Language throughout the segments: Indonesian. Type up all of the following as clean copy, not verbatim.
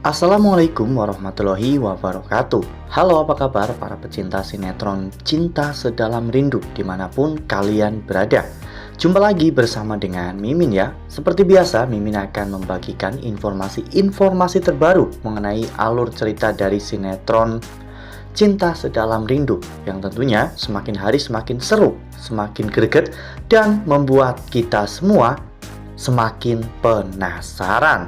Assalamualaikum warahmatullahi wabarakatuh. Halo, apa kabar para pecinta sinetron Cinta Sedalam Rindu dimanapun kalian berada. Jumpa lagi bersama dengan Mimin ya. Seperti biasa, Mimin akan membagikan informasi terbaru mengenai alur cerita dari sinetron Cinta Sedalam Rindu yang tentunya semakin hari semakin seru, semakin greget, dan membuat kita semua semakin penasaran.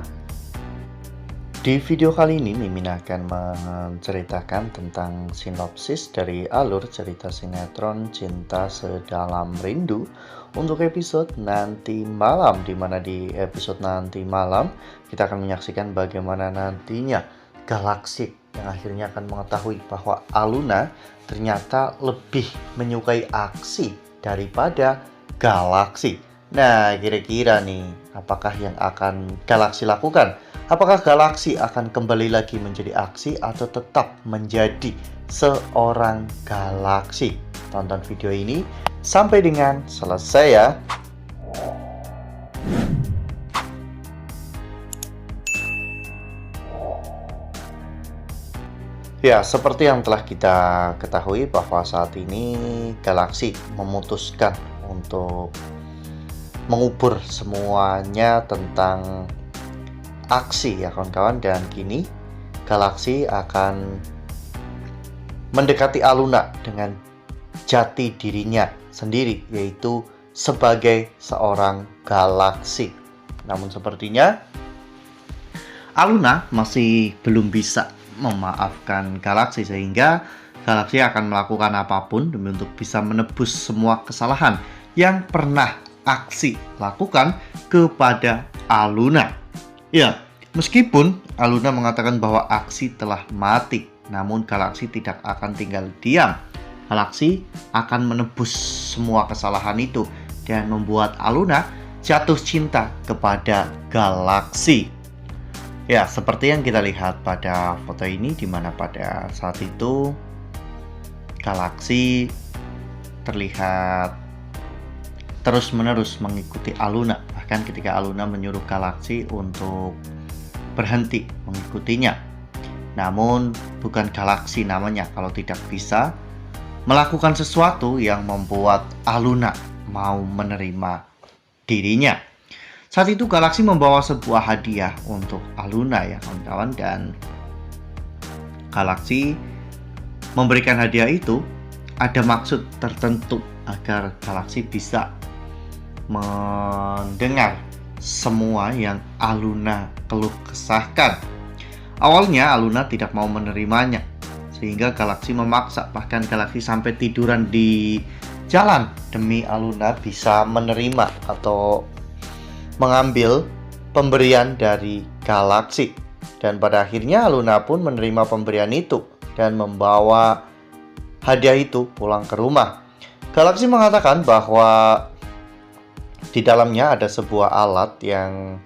Di video kali ini, Mimin akan menceritakan tentang sinopsis dari alur cerita sinetron Cinta Sedalam Rindu untuk episode nanti malam, di mana di episode nanti malam kita akan menyaksikan bagaimana nantinya Galaksi yang akhirnya akan mengetahui bahwa Aluna ternyata lebih menyukai aksi daripada Galaksi. Nah, kira-kira nih, apakah yang akan Galaksi lakukan? Apakah Galaksi akan kembali lagi menjadi aksi atau tetap menjadi seorang Galaksi? Tonton video ini sampai dengan selesai ya. Ya, seperti yang telah kita ketahui bahwa saat ini Galaksi memutuskan untuk mengubur semuanya tentang aksi ya kawan-kawan, dan kini Galaksi akan mendekati Aluna dengan jati dirinya sendiri, yaitu sebagai seorang Galaksi. Namun sepertinya Aluna masih belum bisa memaafkan Galaksi, sehingga Galaksi akan melakukan apapun demi untuk bisa menebus semua kesalahan yang pernah Aksi lakukan kepada Aluna. Ya, meskipun Aluna mengatakan bahwa Aksi telah mati, namun Galaksi tidak akan tinggal diam. Galaksi akan menebus semua kesalahan itu dan membuat Aluna jatuh cinta kepada Galaksi. Ya, seperti yang kita lihat pada foto ini, di mana pada saat itu Galaksi terlihat terus-menerus mengikuti Aluna. Bahkan ketika Aluna menyuruh Galaksi untuk berhenti mengikutinya. Namun bukan Galaksi namanya kalau tidak bisa melakukan sesuatu yang membuat Aluna mau menerima dirinya. Saat itu Galaksi membawa sebuah hadiah untuk Aluna ya kawan-kawan, dan Galaksi memberikan hadiah itu ada maksud tertentu agar Galaksi bisa mendengar semua yang Aluna keluh kesahkan. Awalnya Aluna tidak mau menerimanya, sehingga Galaksi memaksa, bahkan Galaksi sampai tiduran di jalan demi Aluna bisa menerima atau mengambil pemberian dari Galaksi. Dan pada akhirnya Aluna pun menerima pemberian itu dan membawa hadiah itu pulang ke rumah. Galaksi mengatakan bahwa di dalamnya ada sebuah alat yang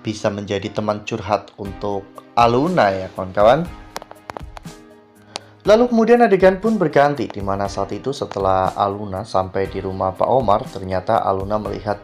bisa menjadi teman curhat untuk Aluna ya kawan-kawan. Lalu kemudian adegan pun berganti, di mana saat itu setelah Aluna sampai di rumah Pak Omar, ternyata Aluna melihat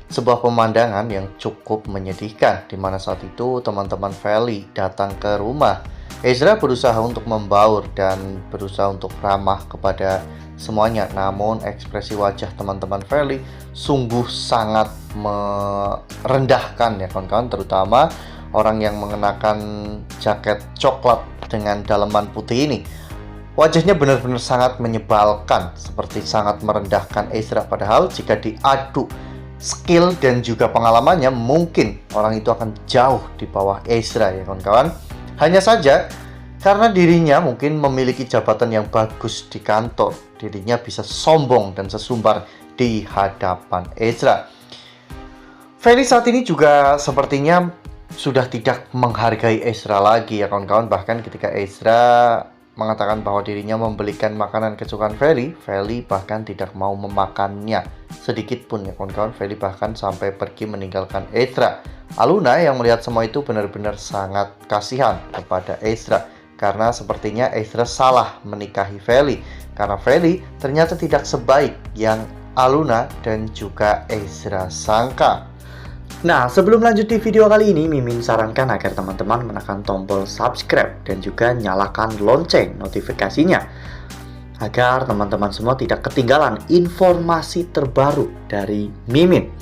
sebuah pemandangan yang cukup menyedihkan, di mana saat itu teman-teman Feli datang ke rumah. Ezra berusaha untuk membaur dan berusaha untuk ramah kepada semuanya, namun ekspresi wajah teman-teman Feli sungguh sangat merendahkan ya kawan-kawan, terutama orang yang mengenakan jaket coklat dengan daleman putih ini. Wajahnya benar-benar sangat menyebalkan, seperti sangat merendahkan Ezra, padahal jika diadu skill dan juga pengalamannya, mungkin orang itu akan jauh di bawah Ezra ya kawan-kawan. Hanya saja karena dirinya mungkin memiliki jabatan yang bagus di kantor, dirinya bisa sombong dan sesumbar di hadapan Ezra. Feli saat ini juga sepertinya sudah tidak menghargai Ezra lagi ya kawan-kawan. Bahkan ketika Ezra mengatakan bahwa dirinya membelikan makanan kesukaan Feli bahkan tidak mau memakannya sedikit pun ya kawan-kawan. Feli bahkan sampai pergi meninggalkan Ezra. Aluna yang melihat semua itu benar-benar sangat kasihan kepada Ezra, karena sepertinya Ezra salah menikahi Feli, karena Feli ternyata tidak sebaik yang Aluna dan juga Ezra sangka. Nah, sebelum lanjut di video kali ini, Mimin sarankan agar teman-teman menekan tombol subscribe dan juga nyalakan lonceng notifikasinya agar teman-teman semua tidak ketinggalan informasi terbaru dari Mimin.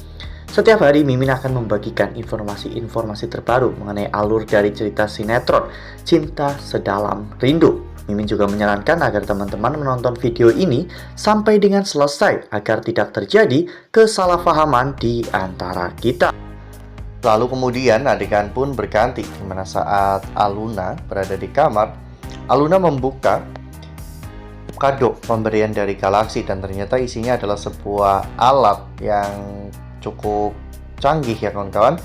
Setiap hari Mimin akan membagikan informasi-informasi terbaru mengenai alur dari cerita sinetron Cinta Sedalam Rindu. Mimin juga menyarankan agar teman-teman menonton video ini sampai dengan selesai agar tidak terjadi kesalahpahaman di antara kita. Lalu kemudian adegan pun berganti, dimana saat Aluna berada di kamar, Aluna membuka kado pemberian dari Galaxy dan ternyata isinya adalah sebuah alat yang cukup canggih ya kawan-kawan.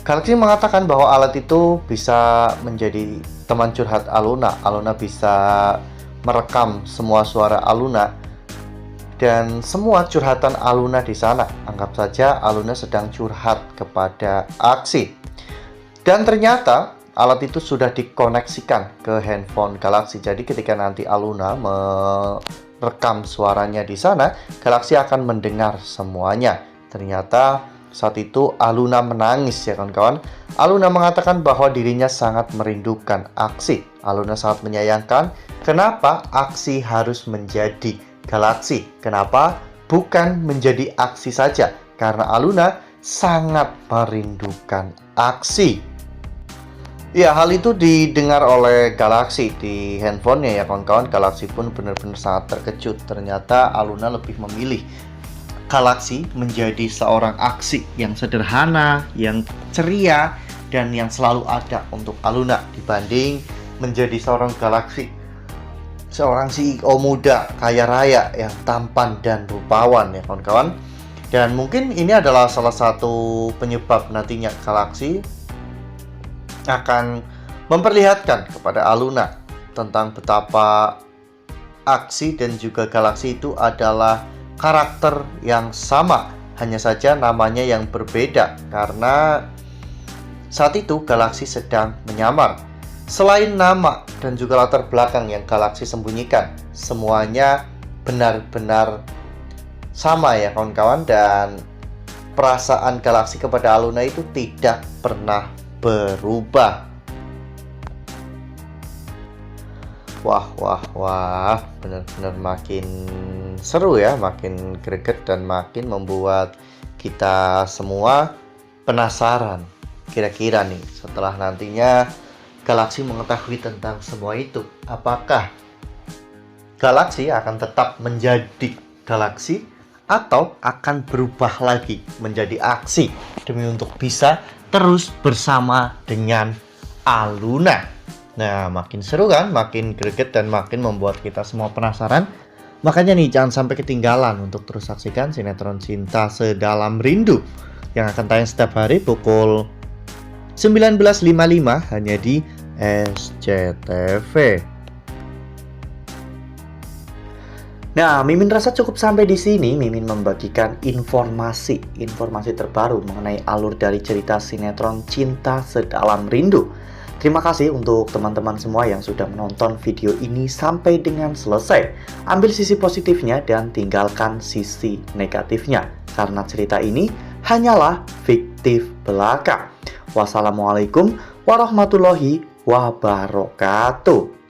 Galaxy mengatakan bahwa alat itu bisa menjadi teman curhat Aluna. Aluna bisa merekam semua suara Aluna dan semua curhatan Aluna di sana. Anggap saja Aluna sedang curhat kepada Aksi. Dan ternyata alat itu sudah dikoneksikan ke handphone Galaxy. Jadi ketika nanti Aluna merekam suaranya di sana, Galaxy akan mendengar semuanya. Ternyata saat itu Aluna menangis ya kawan-kawan. Aluna mengatakan bahwa dirinya sangat merindukan Aksi. Aluna sangat menyayangkan kenapa Aksi harus menjadi Galaxy. Kenapa bukan menjadi Aksi saja? Karena Aluna sangat merindukan Aksi. Ya, hal itu didengar oleh Galaxy di handphonenya ya kawan-kawan. Galaxy pun benar-benar sangat terkejut. Ternyata Aluna lebih memilih Galaxy menjadi seorang Aksi yang sederhana, yang ceria, dan yang selalu ada untuk Aluna dibanding menjadi seorang Galaxy, seorang CEO muda kaya raya yang tampan dan rupawan ya kawan-kawan. Dan mungkin ini adalah salah satu penyebab nantinya Galaxy akan memperlihatkan kepada Aluna tentang betapa Aksi dan juga Galaxy itu adalah karakter yang sama, hanya saja namanya yang berbeda karena saat itu Galaxy sedang menyamar. Selain nama dan juga latar belakang yang Galaxy sembunyikan, semuanya benar-benar sama ya kawan-kawan, dan perasaan Galaxy kepada Aluna itu tidak pernah berubah. Wah, benar-benar makin seru ya, makin greget dan makin membuat kita semua penasaran. Kira-kira nih setelah nantinya Galaxy mengetahui tentang semua itu, apakah Galaxy akan tetap menjadi Galaxy atau akan berubah lagi menjadi Aksi demi untuk bisa terus bersama dengan Aluna? Nah, makin seru kan, makin greget dan makin membuat kita semua penasaran. Makanya nih jangan sampai ketinggalan untuk terus saksikan sinetron Cinta Sedalam Rindu yang akan tayang setiap hari pukul 19.55 hanya di SCTV. Nah, Mimin rasa cukup sampai di sini. Mimin membagikan informasi terbaru mengenai alur dari cerita sinetron Cinta Sedalam Rindu. Terima kasih untuk teman-teman semua yang sudah menonton video ini sampai dengan selesai. Ambil sisi positifnya dan tinggalkan sisi negatifnya, karena cerita ini hanyalah fiktif belaka. Wassalamualaikum warahmatullahi wabarakatuh.